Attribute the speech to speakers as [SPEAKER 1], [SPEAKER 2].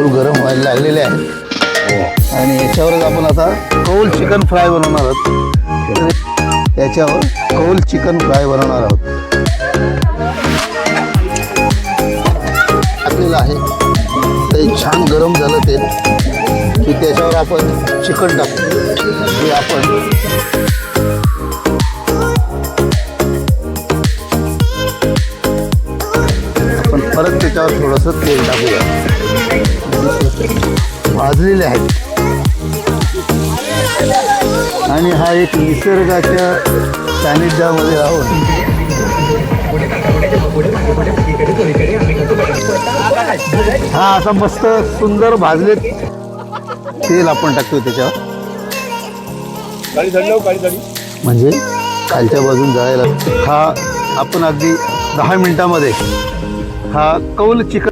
[SPEAKER 1] तांदूळ गरम व्हायला लागलेले आहेत आणि याच्यावरच आपण आता कौल चिकन फ्राय बनवणार आहोत. तर याच्यावर कौल चिकन फ्राय बनवणार आहोत. टाकलेलं आहे ते छान गरम झालं तेल की त्याच्यावर आपण चिकन टाकू. हे आपण परत त्याच्यावर थोडंसं तेल टाकूया. भाजलेले आहेत आणि हा एक निसर्गाच्या सानिध्यामध्ये राहून हा असा मस्त सुंदर भाजले तेल आपण टाकतोय त्याच्यावर म्हणजे खालच्या बाजून जळायला. हा आपण अगदी 10 मिनिटामध्ये हा कौल चिकन